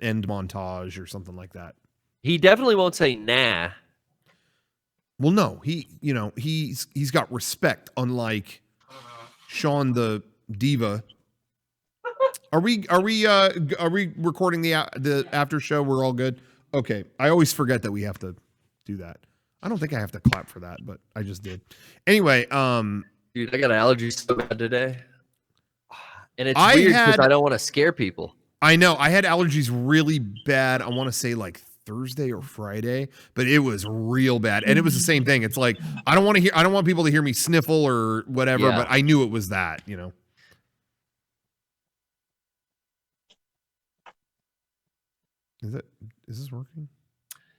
end montage or something like that. He definitely won't say nah. Well, no, he's got respect, unlike Shawn the Diva. Are we recording the after show? We're all good. Okay, I always forget that we have to do that. I don't think I have to clap for that, but I just did. Anyway, dude, I got allergies so bad today, and it's weird because I don't want to scare people. I know I had allergies really bad. I want to say like Thursday or Friday, but it was real bad, and it was the same thing. It's like I don't want people to hear me sniffle or whatever, but I knew it was that, Is this working?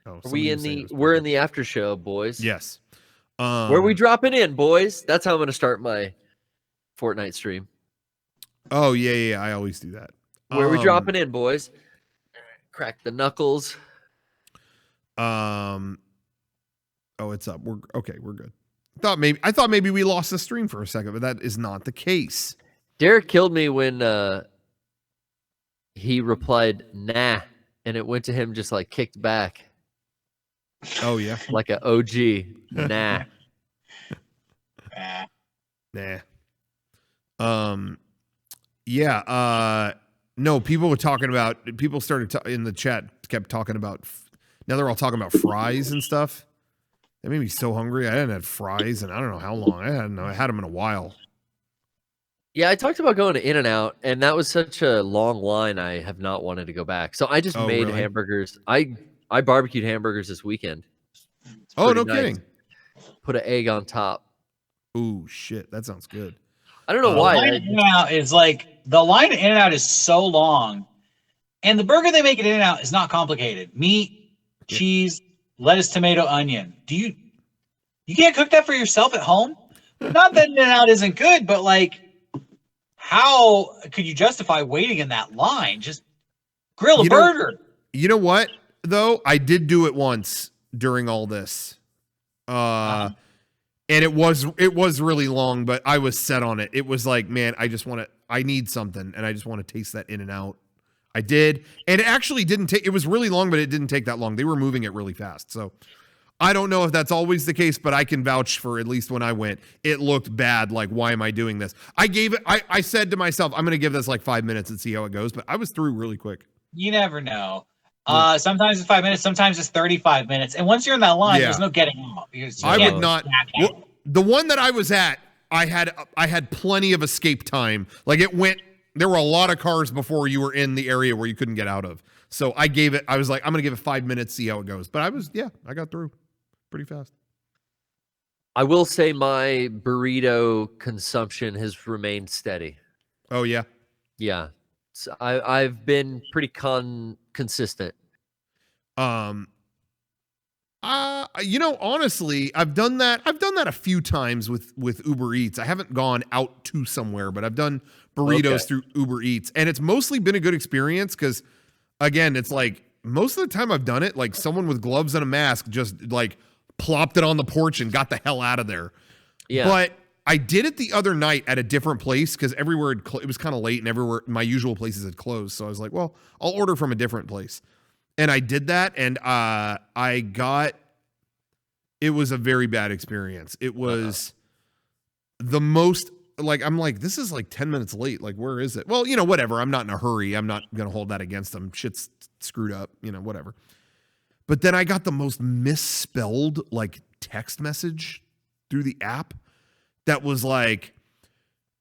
Oh, we're in the after show, boys. Yes. Where are we dropping in, boys? That's how I'm going to start my Fortnite stream. Oh, yeah. I always do that. Where are we dropping in, boys? Crack the knuckles. Oh, it's up. We're good. I thought maybe we lost the stream for a second, but that is not the case. Derek killed me when he replied nah, and it went to him just like kicked back. Oh yeah, like an OG. Nah. Nah. Yeah. No, people started in the chat kept talking about. Now they're all talking about fries and stuff. That made me so hungry. I hadn't had fries and I don't know how long. I had them in a while. Yeah, I talked about going to In-N-Out, and that was such a long line. I have not wanted to go back. So I just made hamburgers. I barbecued hamburgers this weekend. Oh, no kidding. Put an egg on top. Ooh, shit. That sounds good. I don't know why. The line at In-N-Out is so long, and the burger they make at In-N-Out is not complicated. Meat, cheese, lettuce, tomato, onion. You can't cook that for yourself at home? Not that In-N-Out isn't good, but like, how could you justify waiting in that line? Just grill a burger. You know what, though? I did do it once during all this. And it was really long, but I was set on it. It was like, man, I need something, and I just want to taste that In-N-Out. I did. And it actually it was really long, but it didn't take that long. They were moving it really fast. So I don't know if that's always the case, but I can vouch for, at least when I went, it looked bad. Like, why am I doing this? I said to myself, I'm going to give this like 5 minutes and see how it goes, but I was through really quick. You never know. Sometimes it's 5 minutes, sometimes it's 35 minutes. And once you're in that line, there's no getting out. I would not. Well, the one that I was at, I had plenty of escape time. Like, there were a lot of cars before you were in the area where you couldn't get out of. So I was like, I'm going to give it 5 minutes, see how it goes. But I got through pretty fast. I will say my burrito consumption has remained steady. Oh, yeah? Yeah. So I've been pretty consistent. Honestly, I've done that a few times with Uber Eats. I haven't gone out to somewhere, but I've done burritos through Uber Eats, and it's mostly been a good experience because, again, it's like most of the time I've done it, like someone with gloves and a mask just like plopped it on the porch and got the hell out of there. Yeah. But I did it the other night at a different place because everywhere it was kind of late and everywhere my usual places had closed. So I was like, well, I'll order from a different place. And I did that, and it was a very bad experience. It was the most, like, I'm like, this is like 10 minutes late. Like, where is it? Well, whatever. I'm not in a hurry. I'm not going to hold that against them. Shit's screwed up, whatever. But then I got the most misspelled, like, text message through the app that was like,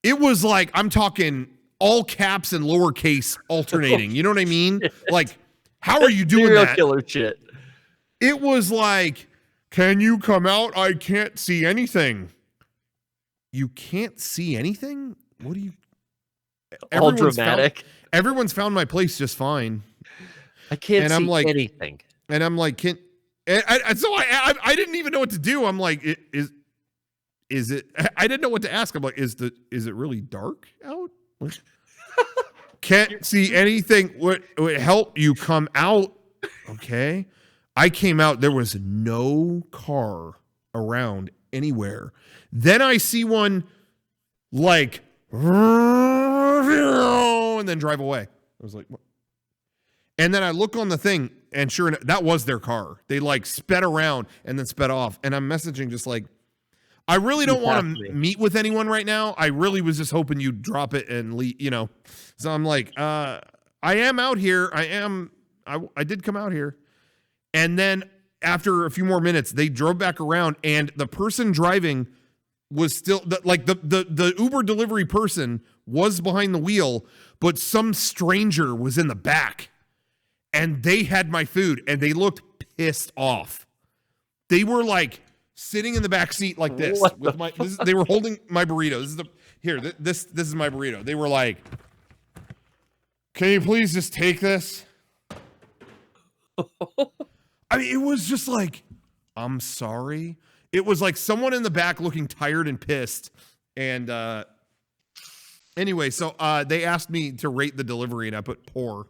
it was like, I'm talking all caps and lowercase alternating. You know what I mean? Like, how are you doing that? Killer shit. It was like, can you come out? I can't see anything. You can't see anything? What do you... All dramatic. Everyone's found my place just fine. I can't see anything. And I'm like, so I didn't even know what to do. I'm like, is it... I didn't know what to ask. I'm like, is it really dark out? Can't see anything. Would help you come out? Okay. I came out. There was no car around anywhere. Then I see one like, and then drive away. I was like, what? And then I look on the thing, and sure enough, that was their car. They like sped around and then sped off. And I'm messaging just like, I really don't want to meet with anyone right now. I really was just hoping you'd drop it and leave, you know. So I'm like, I am out here. I did come out here. And then after a few more minutes, they drove back around, and the person driving was still the Uber delivery person was behind the wheel, but some stranger was in the back. And they had my food, and they looked pissed off. They were like sitting in the back seat like this with my. They were holding my burrito. This is my burrito. They were like, "Can you please just take this?" I mean, it was just like, "I'm sorry." It was like someone in the back looking tired and pissed. And anyway, so they asked me to rate the delivery, and I put poor.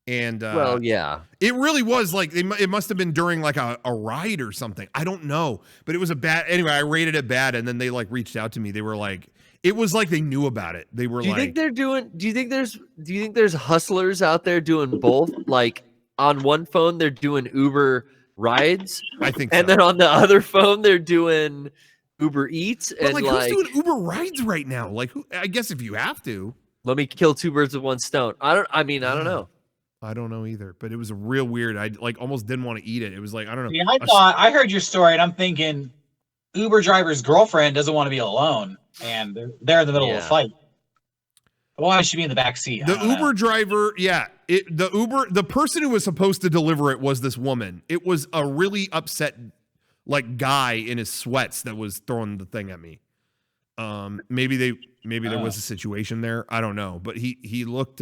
And well, yeah, it really was like it must have been during like a ride or something. I don't know, but it was a bad. Anyway, I rated it bad, and then they like reached out to me. They were like, it was like they knew about it. They were like, do you think there's hustlers out there doing both? Like on one phone they're doing Uber rides, I think, and then on the other phone they're doing Uber Eats. But and who's doing Uber rides right now? Like, who? I guess if you have to, let me kill two birds with one stone. I don't know. I don't know either, but it was a real weird. I like almost didn't want to eat it. It was like, I don't know. Yeah, I heard your story, and I'm thinking Uber driver's girlfriend doesn't want to be alone, and they're in the middle of a fight. Why should be in the back seat? The Uber driver, the person who was supposed to deliver it was this woman. It was a really upset like guy in his sweats that was throwing the thing at me. Maybe there was a situation there. I don't know, but he looked.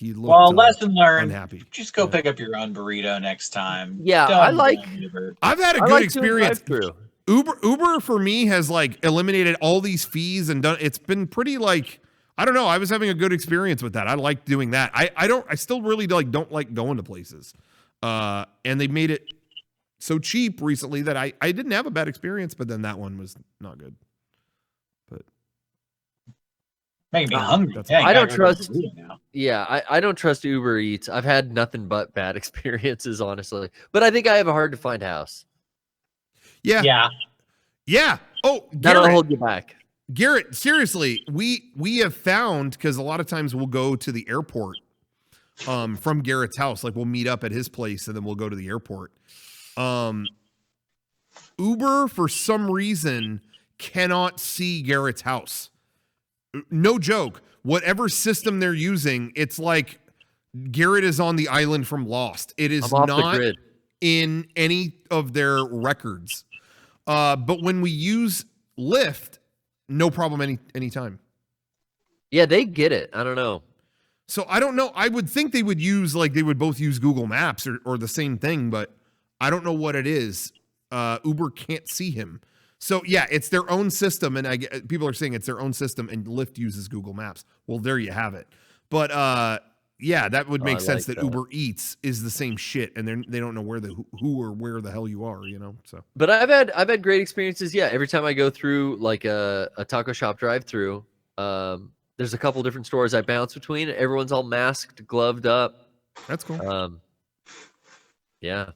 Lesson learned. Unhappy. Just go pick up your own burrito next time. Yeah, I've had a good experience. Uber for me has like eliminated all these fees and it's been pretty like, I don't know. I was having a good experience with that. I like doing that. I still really don't like going to places. And they made it so cheap recently that I didn't have a bad experience, but then that one was not good. But making me hungry. I don't trust. Yeah, I don't trust Uber Eats. I've had nothing but bad experiences, honestly. But I think I have a hard to find house. Yeah. Oh, Garrett, that'll hold you back. Garrett, seriously, we have found, because a lot of times we'll go to the airport from Garrett's house. Like we'll meet up at his place and then we'll go to the airport. Uber, for some reason, cannot see Garrett's house. No joke. Whatever system they're using, it's like Garrett is on the island from Lost. It is not in any of their records. But when we use Lyft, no problem anytime. Yeah, they get it. I don't know. So I don't know. I would think they would both use Google Maps or the same thing, but I don't know what it is. Uber can't see him. So yeah, it's their own system, and people are saying it's their own system, and Lyft uses Google Maps. Well, there you have it. But yeah, that would make sense that Uber Eats is the same shit, and they don't know who or where the hell you are, you know. So, but I've had great experiences. Yeah, every time I go through like a taco shop drive-through, there's a couple different stores I bounce between. Everyone's all masked, gloved up. That's cool. Yeah.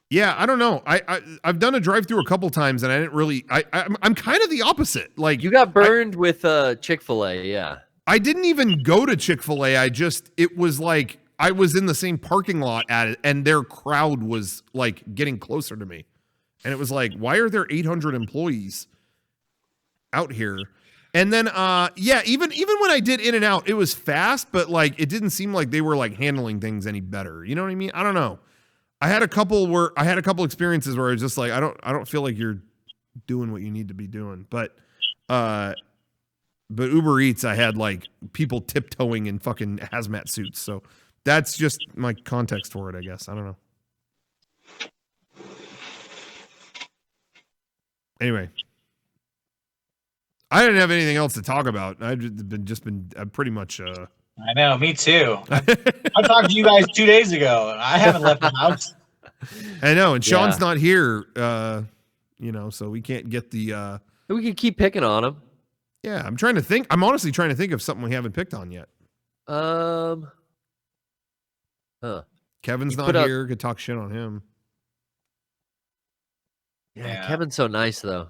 Yeah, I don't know. I've done a drive-through a couple times, and I didn't really. I'm kind of the opposite. Like you got burned with Chick-fil-A, yeah. I didn't even go to Chick-fil-A. It was like I was in the same parking lot at it, and their crowd was like getting closer to me, and it was like, why are there 800 employees out here? And then, even when I did In-N-Out, it was fast, but like it didn't seem like they were like handling things any better. You know what I mean? I don't know. I had a couple experiences where I was just like, I don't feel like you're doing what you need to be doing. But Uber Eats, I had like people tiptoeing in fucking hazmat suits. So that's just my context for it, I guess. I don't know. Anyway, I didn't have anything else to talk about. I've been pretty much. I know, me too. I talked to you guys 2 days ago. I haven't left the house. I know, and Shawn's not here, so we can't get the... We can keep picking on him. Yeah, I'm trying to think. I'm honestly trying to think of something we haven't picked on yet. Huh. Kevin's not here. Could talk shit on him. Yeah, Kevin's so nice though.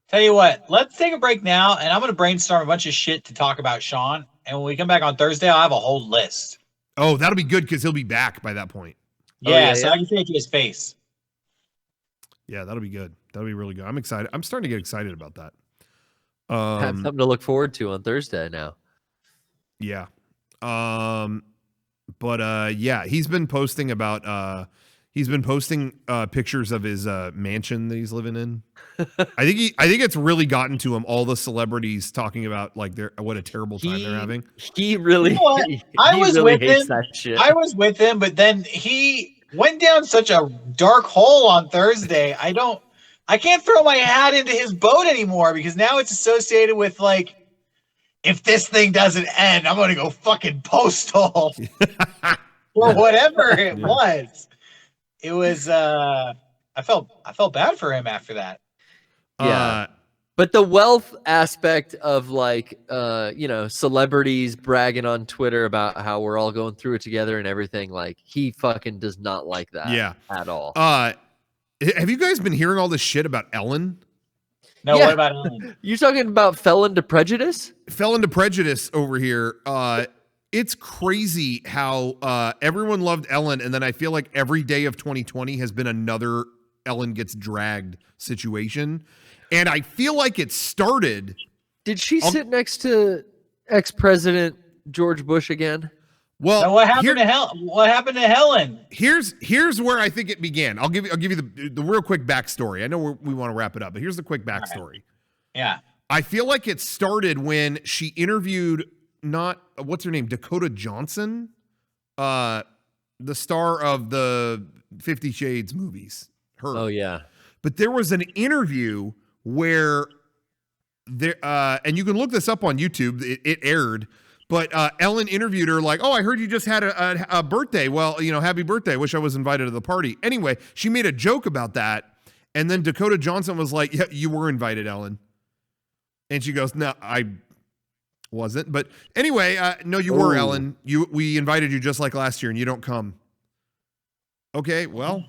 Tell you what, let's take a break now, and I'm going to brainstorm a bunch of shit to talk about Shawn. And when we come back on Thursday, I'll have a whole list. Oh, that'll be good because he'll be back by that point. Yeah, so I can say it to his face. Yeah, that'll be good. That'll be really good. I'm excited. I'm starting to get excited about that. Have something to look forward to on Thursday now. Yeah. But yeah, he's been posting about pictures of his mansion that he's living in. I think it's really gotten to him, all the celebrities talking about like what a terrible time they're having. He really I was really with hates him. That shit. I was with him, but then he went down such a dark hole on Thursday. I can't throw my hat into his boat anymore because now it's associated with like, if this thing doesn't end, I'm gonna go fucking postal or whatever it was. It was I felt bad for him after that. Yeah. But the wealth aspect of like celebrities bragging on Twitter about how we're all going through it together and everything, like he fucking does not like that at all. Have you guys been hearing all this shit about Ellen? No, what about Ellen? You talking about Felon to Prejudice? Felon to Prejudice over here. It's crazy how everyone loved Ellen, and then I feel like every day of 2020 has been another Ellen gets dragged situation. And I feel like it started. Did she sit next to ex-president George Bush again? Well, so what happened to Helen? Here's where I think it began. I'll give you the real quick backstory. I know we want to wrap it up, but here's the quick backstory. Right. Yeah. I feel like it started when she interviewed what's her name? Dakota Johnson, the star of the 50 Shades movies. Her. Oh yeah. But there was an interview where there, and you can look this up on YouTube. It aired, but Ellen interviewed her like, "Oh, I heard you just had a birthday. Well, happy birthday. Wish I was invited to the party." Anyway, she made a joke about that, and then Dakota Johnson was like, "Yeah, you were invited, Ellen." And she goes, "No, I wasn't." But anyway, no, you were, Ellen. We invited you just like last year, and you don't come. Okay, well.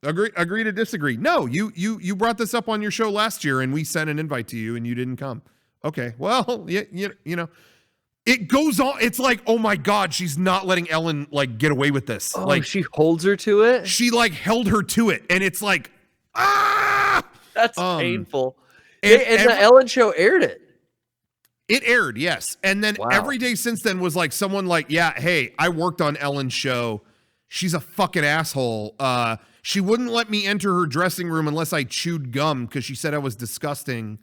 Agree to disagree. No, you brought this up on your show last year, and we sent an invite to you, and you didn't come. Okay, well, it goes on. It's like, oh my God, she's not letting Ellen like get away with this. Oh, like she holds her to it. She like held her to it, and it's like, that's painful. And the Ellen show aired it. It aired, yes, and then every day since then was like someone like, yeah, hey, I worked on Ellen's show. She's a fucking asshole. She wouldn't let me enter her dressing room unless I chewed gum because she said I was disgusting.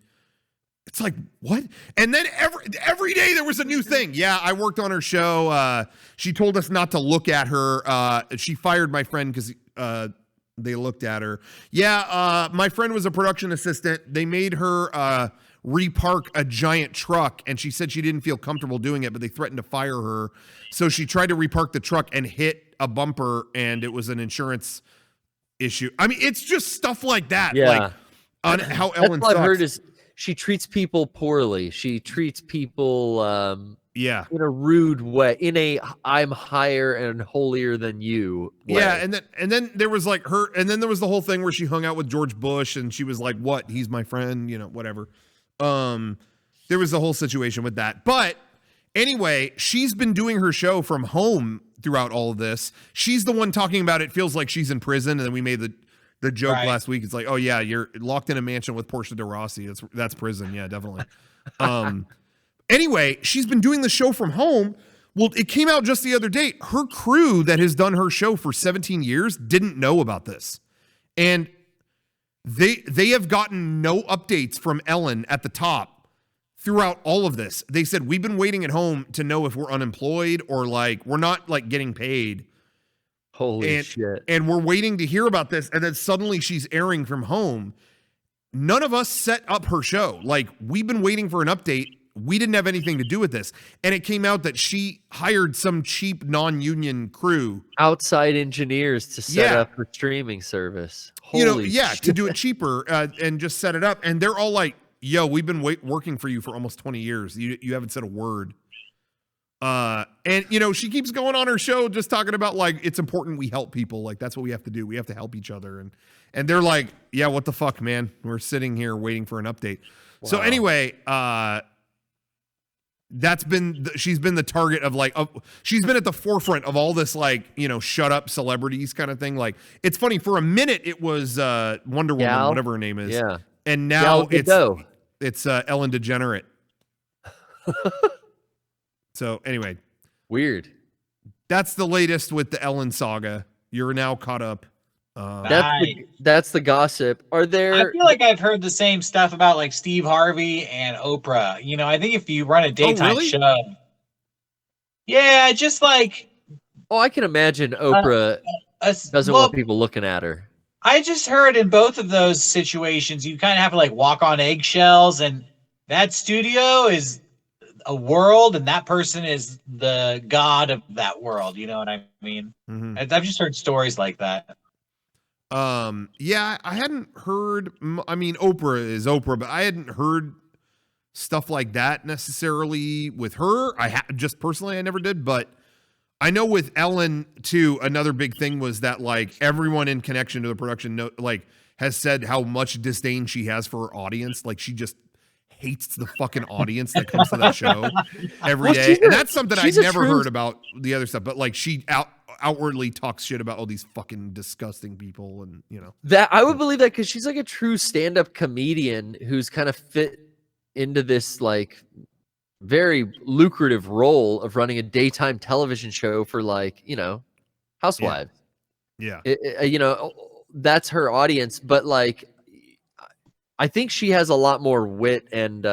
It's like, what? And then every day there was a new thing. Yeah, I worked on her show. She told us not to look at her. She fired my friend because they looked at her. Yeah, my friend was a production assistant. They made her repark a giant truck, and she said she didn't feel comfortable doing it, but they threatened to fire her. So she tried to repark the truck and hit a bumper, and it was an insurance issue. I mean, it's just stuff like that. Yeah. Like on how Ellen sucks. I've heard is she treats people poorly. She treats people in a rude way, in a I'm higher and holier than you way. Yeah, and then there was like there was the whole thing where she hung out with George Bush, and she was like, what? He's my friend, whatever. There was the whole situation with that. But anyway, she's been doing her show from home throughout all of this. She's the one talking about it feels like she's in prison, and then we made the joke last week. It's like, oh yeah, you're locked in a mansion with Portia de Rossi. That's prison. Yeah, definitely. Anyway, she's been doing the show from home. Well, it came out just the other day. Her crew that has done her show for 17 years didn't know about this. And they have gotten no updates from Ellen at the top throughout all of this. They said, we've been waiting at home to know if we're unemployed or like we're not like getting paid. Holy shit. And we're waiting to hear about this. And then suddenly she's airing from home. None of us set up her show. Like, we've been waiting for an update. We didn't have anything to do with this. And it came out that she hired some cheap non-union crew. Outside engineers to set up her streaming service. Holy shit. To do it cheaper and just set it up. And they're all like, yo, we've been working for you for almost 20 years. You haven't said a word. And you know, she keeps going on her show just talking about like it's important we help people. Like that's what we have to do. We have to help each other. And they're like, yeah, what the fuck, man? We're sitting here waiting for an update. Wow. So anyway, she's been the target of like, she's been at the forefront of all this, like, you know, shut up celebrities kind of thing. Like, it's funny, for a minute it was Wonder Woman, whatever her name is. Yeah. And now it's Ellen DeGeneres. So anyway. Weird. That's the latest with the Ellen saga. You're now caught up. That's the gossip. Are there? I feel like I've heard the same stuff about like Steve Harvey and Oprah. You know, I think if you run a daytime show, yeah, just like. Oh, I can imagine Oprah doesn't want people looking at her. I just heard in both of those situations, you kind of have to like walk on eggshells, and that studio is a world, and that person is the god of that world. You know what I mean? Mm-hmm. I've just heard stories like that. Yeah, I hadn't heard, I mean, Oprah is Oprah, but I hadn't heard stuff like that necessarily with her. Just personally, I never did, but I know with Ellen too, another big thing was that like everyone in connection to the production, like has said how much disdain she has for her audience. Like she just hates the fucking audience that comes to that show every day. And that's something I never heard about the other stuff, but like she outwardly talks shit about all these fucking disgusting people, and you know that I would believe that because she's like a true stand-up comedian who's kind of fit into this like very lucrative role of running a daytime television show for like, you know, housewives. Yeah. You know, that's her audience, but like I think she has a lot more wit and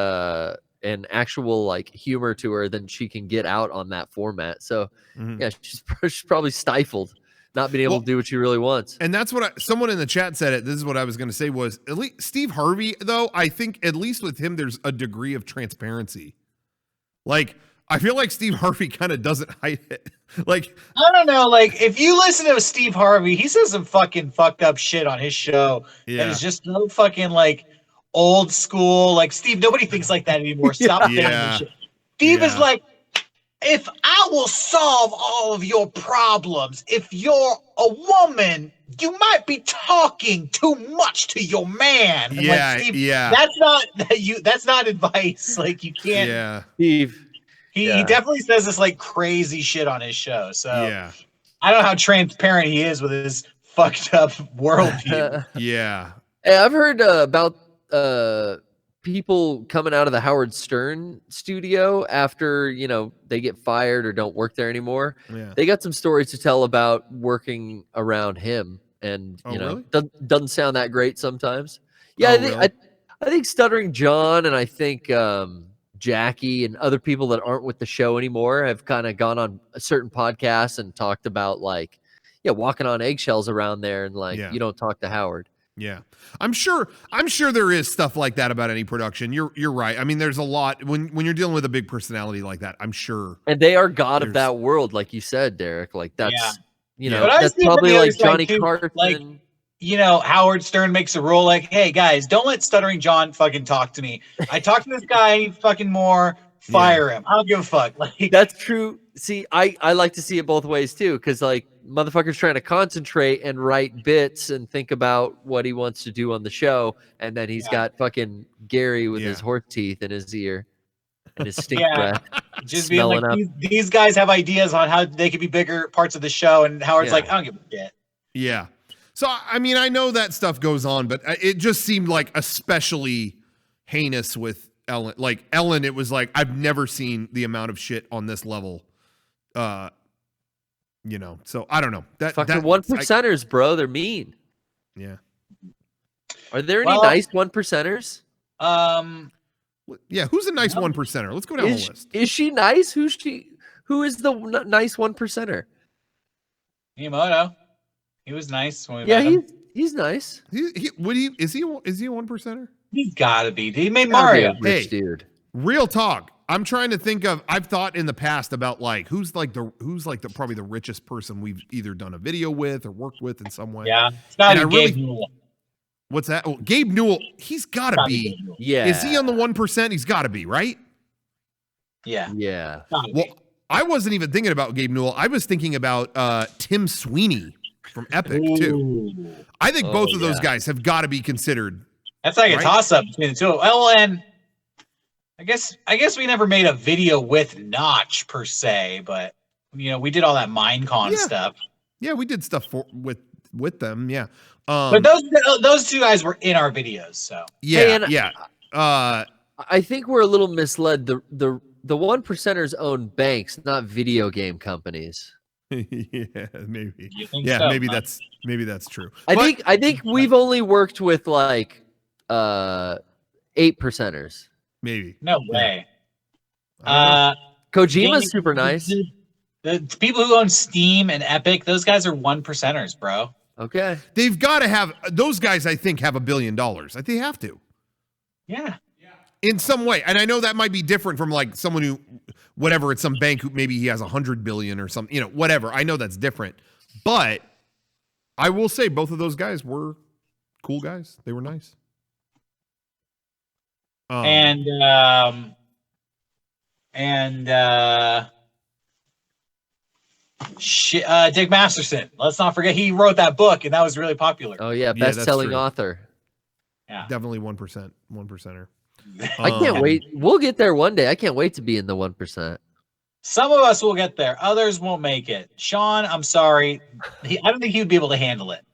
actual like humor to her than she can get out on that format. So yeah, she's probably stifled, not being able to do what she really wants. And that's what someone in the chat said it. This is what I was going to say was at least Steve Harvey, though. I think at least with him, there's a degree of transparency. Like, I feel like Steve Harvey kind of doesn't hide it. Like, I don't know. Like, if you listen to Steve Harvey, he says some fucking fucked up shit on his show. Yeah. That is just so fucking like old school. Like, Steve, nobody thinks like that anymore. Stop saying this shit. Steve is like, if I will solve all of your problems, if you're a woman, you might be talking too much to your man. And like, Steve, that's not advice. Like, you can't. Yeah. Steve. He definitely says this like crazy shit on his show. So I don't know how transparent he is with his fucked up worldview. Yeah. Hey, I've heard about people coming out of the Howard Stern studio after, you know, they get fired or don't work there anymore. Yeah. They got some stories to tell about working around him, and you know, doesn't sound that great sometimes. Yeah, I think Stuttering John and I think Jackie and other people that aren't with the show anymore have kind of gone on a certain podcast and talked about like, walking on eggshells around there, and like you don't talk to Howard. Yeah, I'm sure there is stuff like that about any production. You're right. I mean, there's a lot when you're dealing with a big personality like that. I'm sure. And they are god of that world, like you said, Derek. Like that's you know, that's probably like Johnny Carson. Like, you know, Howard Stern makes a rule like, hey guys, don't let Stuttering John fucking talk to me. I talk to this guy fucking more. Fire him. I don't give a fuck. Like, that's true. See, I like to see it both ways too, because like motherfucker's trying to concentrate and write bits and think about what he wants to do on the show, and then he's got fucking Gary with his horse teeth in his ear and his stink breath. Just being like, these guys have ideas on how they could be bigger parts of the show, and Howard's like, I don't give a shit. Yeah. So I mean, I know that stuff goes on, but it just seemed like especially heinous with Ellen. Like Ellen, it was like I've never seen the amount of shit on this level. You know, so I don't know. That fucking 1%ers, bro. They're mean. Yeah. Are there any nice 1%ers? Yeah. Who's a nice 1%er? Let's go down the list. Is she nice? Who is the nice 1%er? Miyamoto. He was nice when we met him. He's nice. Is he a 1%er? He's got to be. He made Mario. Rich dude. Real talk. I'm trying to think of. I've thought in the past about like who's probably the richest person we've either done a video with or worked with in some way. Yeah, it's got to be Gabe Newell. What's that? Oh, Gabe Newell. He's got to be. Yeah. Is he on the 1%? He's got to be, right? Yeah. Yeah. Well, I wasn't even thinking about Gabe Newell. I was thinking about Tim Sweeney from Epic too. I think both of those guys have got to be considered. That's like a toss-up between the two. Well, and I guess we never made a video with Notch per se, but we did all that Minecon stuff. Yeah, we did stuff with them. Yeah, but those two guys were in our videos. So I think we're a little misled. The one percenters own banks, not video game companies. Yeah, maybe. So, maybe that's true. I think we've only worked with like 8%ers. Maybe. No way. Kojima's super nice. The people who own Steam and Epic, those guys are 1%ers, bro. Okay. They've got to have those guys. I think have $1 billion. I think they have to. Yeah. In some way, and I know that might be different from like someone who, whatever, it's some bank who maybe he has 100 billion or something. Whatever. I know that's different, but I will say both of those guys were cool guys. They were nice. And Dick Masterson. Let's not forget he wrote that book, and that was really popular. Oh yeah, best-selling author. Yeah, definitely 1%er. I can't wait. We'll get there one day. I can't wait to be in the 1%. Some of us will get there. Others won't make it. Shawn, I'm sorry. I don't think he would be able to handle it.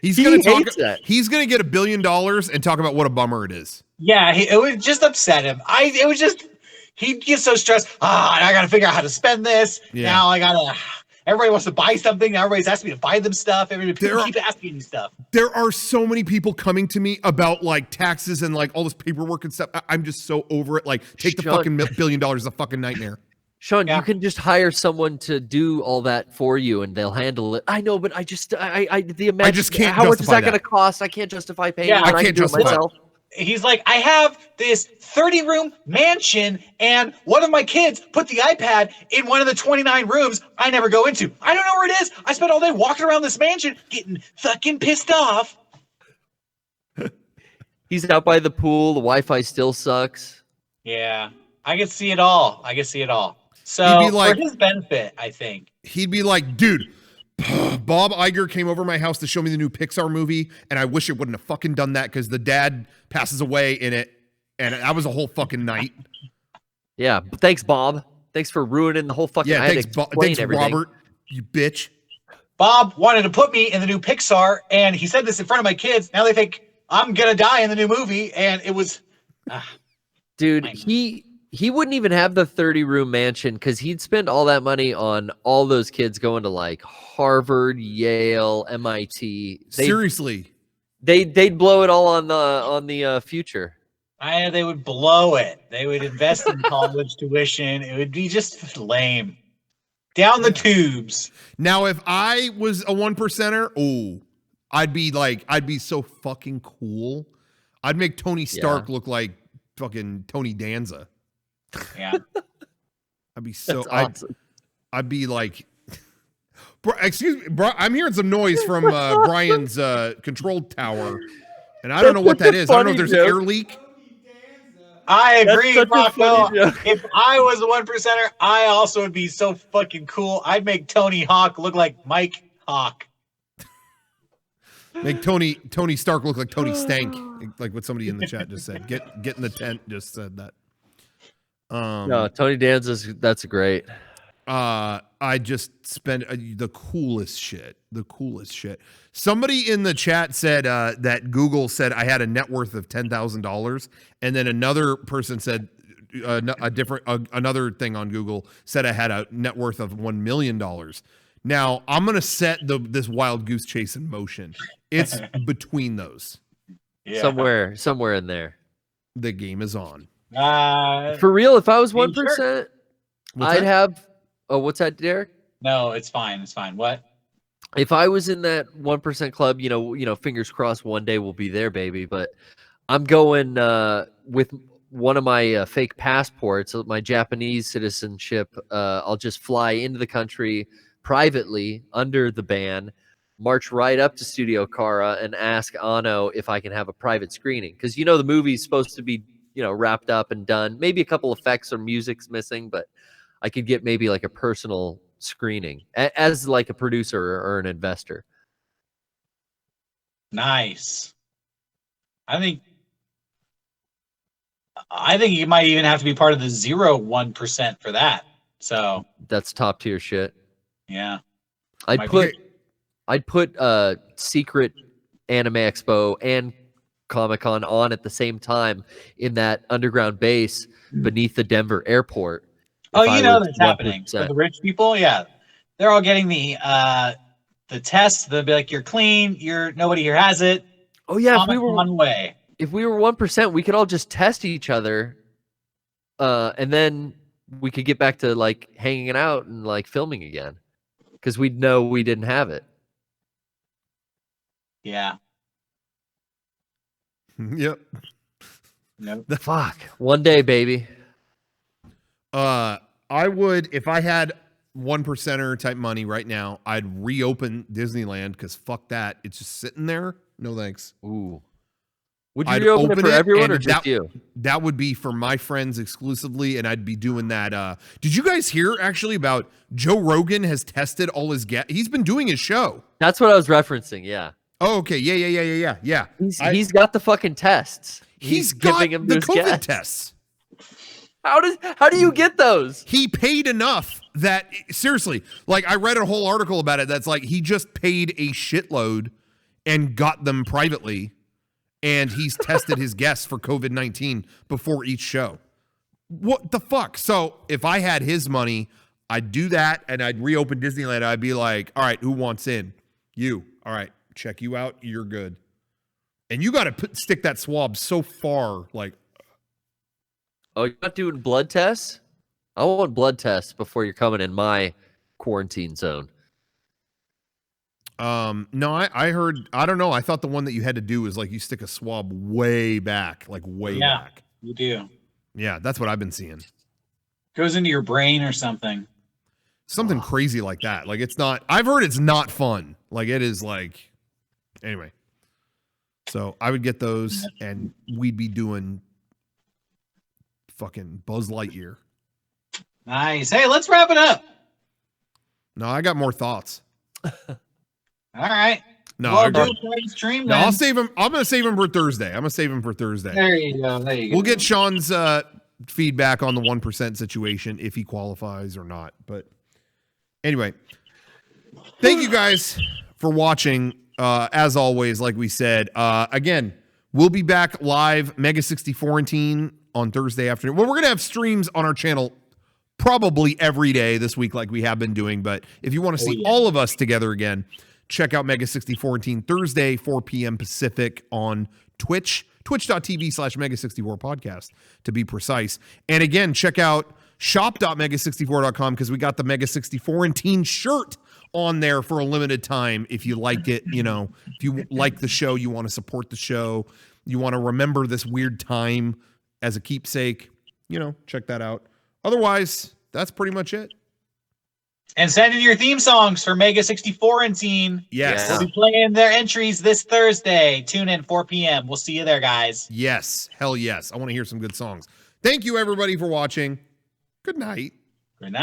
He's going to talk. He's going to get $1 billion and talk about what a bummer it is. Yeah, it would just upset him. He'd get so stressed. I got to figure out how to spend this. Yeah. Now everybody wants to buy something. Now everybody's asking me to buy them stuff. People keep asking me stuff. There are so many people coming to me about like taxes and like all this paperwork and stuff. I'm just so over it. Like, take the fucking $1 billion. It's a fucking nightmare. Shawn, you can just hire someone to do all that for you and they'll handle it. I know, but I just can't. How much is that going to cost? I can't justify paying. Yeah, I can't justify myself. He's like, I have this 30-room mansion, and one of my kids put the iPad in one of the 29 rooms I never go into. I don't know where it is. I spent all day walking around this mansion getting fucking pissed off. He's out by the pool. The Wi-Fi still sucks. Yeah, I can see it all. So for his benefit, I think. He'd be like, dude, Bob Iger came over my house to show me the new Pixar movie, and I wish it wouldn't have fucking done that because the dad passes away in it, and that was a whole fucking night. Yeah, thanks, Bob. Thanks for ruining the whole fucking. Yeah, thanks, Robert. You bitch. Bob wanted to put me in the new Pixar, and he said this in front of my kids. Now they think I'm gonna die in the new movie, and it was. Dude, he wouldn't even have the 30-room mansion because he'd spend all that money on all those kids going to like Harvard, Yale, MIT. Seriously, they'd blow it all on the future. They would blow it. They would invest in college tuition. It would be just lame. Down the tubes. Now, if I was a 1%er, I'd be so fucking cool. I'd make Tony Stark look like fucking Tony Danza. Yeah. I'd be so awesome. I'd be like, bro, excuse me, bro, I'm hearing some noise from Brian's control tower, and I don't know what that is. I don't know if there's an air leak. I agree, Rocco. If I was a 1%er, I also would be so fucking cool. I'd make Tony Hawk look like Mike Hawk. Make Tony Stark look like Tony Stank, like what somebody in the chat just said. Get in the tent just said that. No, Tony Danza's that's great. I just spent the coolest shit. Somebody in the chat said that Google said I had a net worth of $10,000, and then another person said another thing on Google said I had a net worth of $1 million. Now I'm gonna set this wild goose chase in motion. It's between those. Yeah. Somewhere in there. The game is on. For real, if I was 1%, I'd have. Oh, what's that, Derek? No, it's fine. It's fine. What? If I was in that 1% club, fingers crossed, one day we'll be there, baby. But I'm going with one of my fake passports, my Japanese citizenship. I'll just fly into the country privately under the ban, march right up to Studio Cara, and ask Ano if I can have a private screening because the movie's supposed to be wrapped up and done. Maybe a couple effects or music's missing, but I could get maybe like a personal screening as like a producer or an investor. Nice. I think you might even have to be part of the 0.1% for that. So that's top tier shit. Yeah. I'd put Secret Anime Expo and Comic-Con on at the same time in that underground base beneath the Denver airport. Oh, you know that's happening for the rich people. Yeah, they're all getting the test. They'll be like, "You're clean. Nobody here has it." Oh yeah, if we were 1%, we could all just test each other, and then we could get back to like hanging out and like filming again, because we'd know we didn't have it. Yeah. Yep. Nope. Fuck. One day, baby. I would, if I had 1%er type money right now, I'd reopen Disneyland because fuck that. It's just sitting there. No thanks. Ooh. Would you reopen it for everyone or just you? That would be for my friends exclusively, and I'd be doing that. Did you guys hear actually about Joe Rogan has tested all his guests? He's been doing his show. That's what I was referencing, yeah. Oh, okay. Yeah. He's got the fucking tests. He's giving him the COVID tests. How do you get those? He paid enough that, seriously, like I read a whole article about it that's like he just paid a shitload and got them privately, and he's tested his guests for COVID-19 before each show. What the fuck? So if I had his money, I'd do that and I'd reopen Disneyland. I'd be like, all right, who wants in? You. All right, check you out. You're good. And you got to stick that swab so far, like. Oh, you're not doing blood tests? I want blood tests before you're coming in my quarantine zone. No, I heard, I don't know. I thought the one that you had to do was like you stick a swab way back, like way back. You do. Yeah, that's what I've been seeing. Goes into your brain or something. Something crazy like that. Like it's not, I've heard it's not fun. Like it is like, anyway. So I would get those and we'd be doing fucking Buzz Lightyear. Nice. Hey, let's wrap it up. No, I got more thoughts. All right. No, well, stream, no, I'll save him. I'm going to save him for Thursday. There you go. We'll get Shawn's feedback on the 1% situation, if he qualifies or not. But anyway, thank you guys for watching. As always, like we said, again, we'll be back live Mega64 on Thursday afternoon. Well, we're going to have streams on our channel probably every day this week like we have been doing. But if you want to see all of us together again, check out Mega64 Thursday, 4 p.m. Pacific on Twitch, twitch.tv/Mega64 podcast to be precise. And again, check out shop.mega64.com because we got the Mega64 shirt on there for a limited time. If you like it, you know, if you like the show, you want to support the show, you want to remember this weird time as a keepsake, you know, check that out. Otherwise, that's pretty much it. And send in your theme songs for Mega64. Yes. We'll be playing their entries this Thursday. Tune in 4 p.m. We'll see you there, guys. Yes. Hell yes. I want to hear some good songs. Thank you, everybody, for watching. Good night. Good night.